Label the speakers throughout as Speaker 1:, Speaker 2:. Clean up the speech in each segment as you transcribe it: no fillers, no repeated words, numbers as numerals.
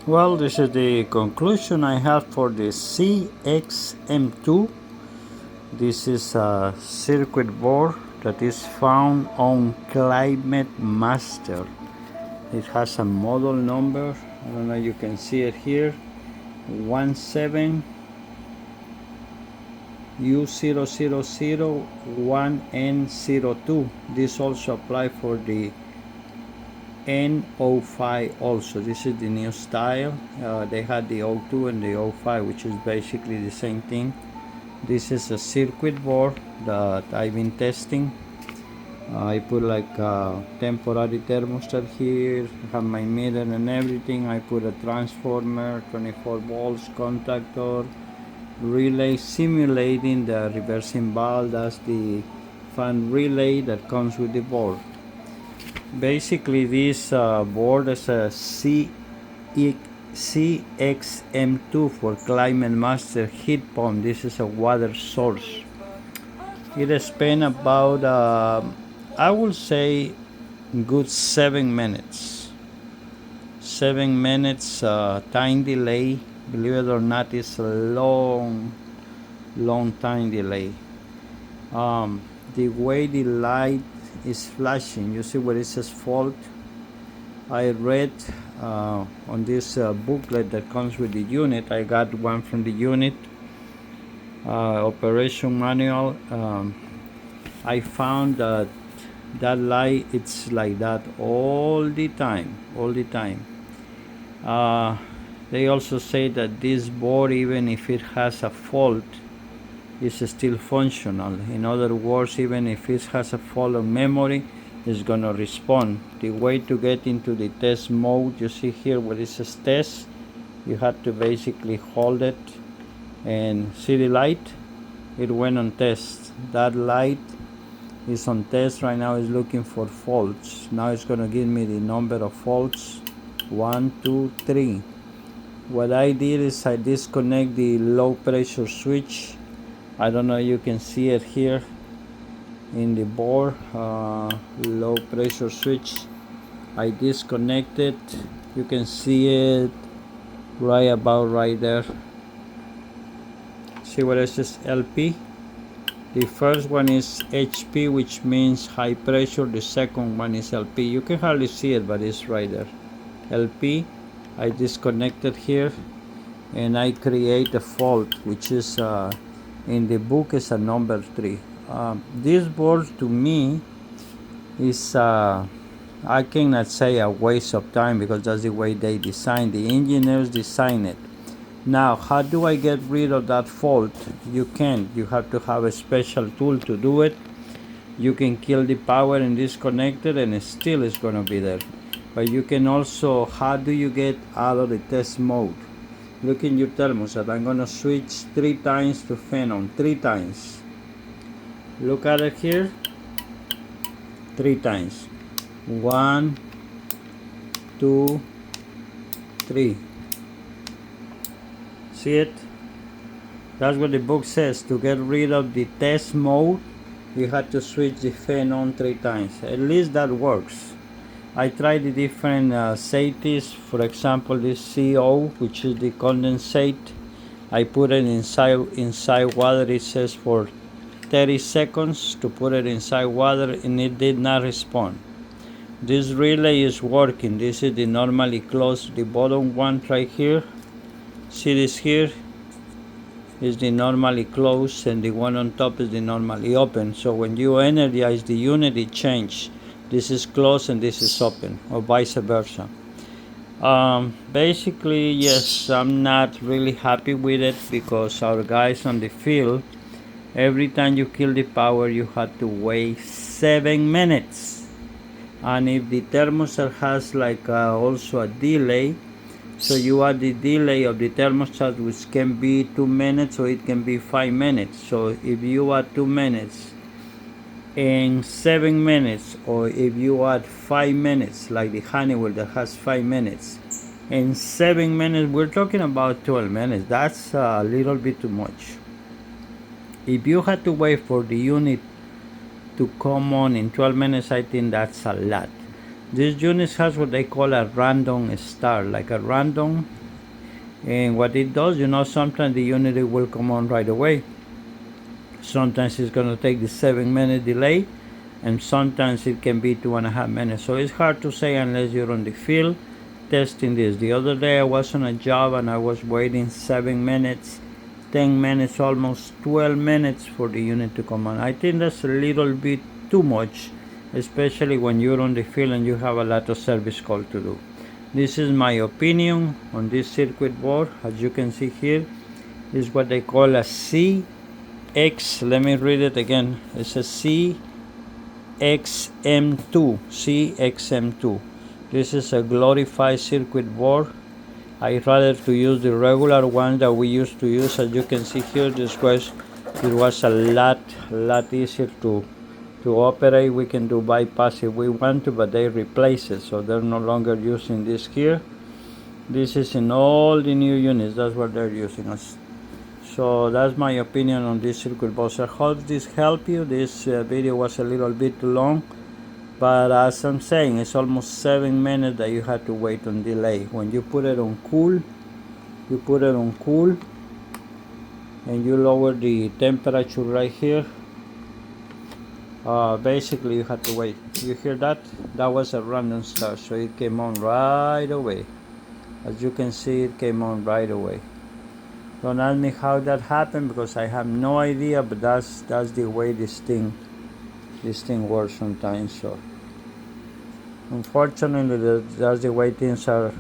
Speaker 1: Well, this is the conclusion I have for the CXM2. This is a circuit board that is found on Climate Master. It has a model number, I don't know, you can see it here, 17U0001N02. This also applies for the N05 also. This is the new style. They had the 02 and the 05, which is basically the same thing. This is a circuit board that I've been testing. I put like a temporary thermostat here, have my meter and everything. I put a transformer, 24 volts, contactor, relay simulating the reversing valve. That's the fan relay that comes with the board. Basically, this board is a CXM2 for Climate Master heat pump. This is a water source. It spent about, I would say, good 7 minutes. 7 minutes time delay. Believe it or not, it's a long time delay. The way the light is flashing, you see where it says fault. I read on this booklet that comes with the unit. I got one from the unit operation manual. I found that light, it's like that all the time. They also say that this board, even if it has a fault, is still functional. In other words, even if it has a fault on memory, it's gonna respond. The way to get into the test mode, you see here where it says test, you have to basically hold it and see the light. It went on test. That light is on test right now. It's looking for faults. Now it's gonna give me the number of faults, 1, 2, 3. What I did is I disconnect the low pressure switch. I don't know, you can see it here in the board, low pressure switch. I disconnected. You can see it right about right there. See what it says LP? The first one is HP, which means high pressure. The second one is LP. You can hardly see it, but it's right there. LP. I disconnected here and I create a fault, which is in the book is a number 3. This board to me is I cannot say a waste of time, because that's the way they designed. The engineers designed it. Now, how do I get rid of that fault? You can't. You have to have a special tool to do it. You can kill the power and disconnect it, and it still is going to be there. But you can also, how do you get out of the test mode? Look in your thermostat. I'm going to switch 3 times to fan on. 3 times. Look at it here. 3 times. 1, 2, 3. See it? That's what the book says. To get rid of the test mode, you have to switch the fan on 3 times. At least that works. I tried the different safeties. For example, this CO, which is the condensate. I put it inside water. It says for 30 seconds to put it inside water, and it did not respond. This relay is working. This is the normally closed. The bottom one right here. See this here is the normally closed, and the one on top is the normally open. So when you energize the unit, it changes. This is closed and this is open, or vice versa. Basically, yes, I'm not really happy with it, because our guys on the field, every time you kill the power, you have to wait 7 minutes. And if the thermostat has like also a delay, so you add the delay of the thermostat, which can be 2 minutes or it can be 5 minutes. So if you add 2 minutes in 7 minutes, or if you add 5 minutes, like the Honeywell that has 5 minutes, in 7 minutes, we're talking about 12 minutes. That's a little bit too much. If you had to wait for the unit to come on in 12 minutes, I think that's a lot. This unit has what they call a random start, like a random. And what it does, sometimes the unit will come on right away. Sometimes it's going to take the 7-minute delay, and sometimes it can be 2.5 minutes. So it's hard to say unless you're on the field testing this. The other day I was on a job and I was waiting 7 minutes, 10 minutes, almost 12 minutes for the unit to come on. I think that's a little bit too much, especially when you're on the field and you have a lot of service call to do. This is my opinion on this circuit board. As you can see here, is what they call a CX. Let me read it again. It's a CXM2. This is a glorified circuit board. I rather to use the regular one that we used to use. As you can see here, it was a lot easier to operate. We can do bypass if we want to, but they replace it, so they're no longer using this here. This is in all the new units. That's what they're using. So that's my opinion on this circuit board. So I hope this helped you. This video was a little bit too long, but as I'm saying, it's almost 7 minutes that you had to wait on delay. When you put it on cool, and you lower the temperature right here, basically you had to wait. You hear that? That was a random start, so it came on right away. As you can see, it came on right away. Don't ask me how that happened, because I have no idea, but that's the way this thing works sometimes. So unfortunately, that's the way things are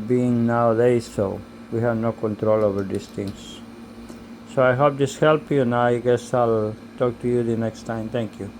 Speaker 1: being nowadays, so we have no control over these things. So I hope this helped you, and I guess I'll talk to you the next time. Thank you.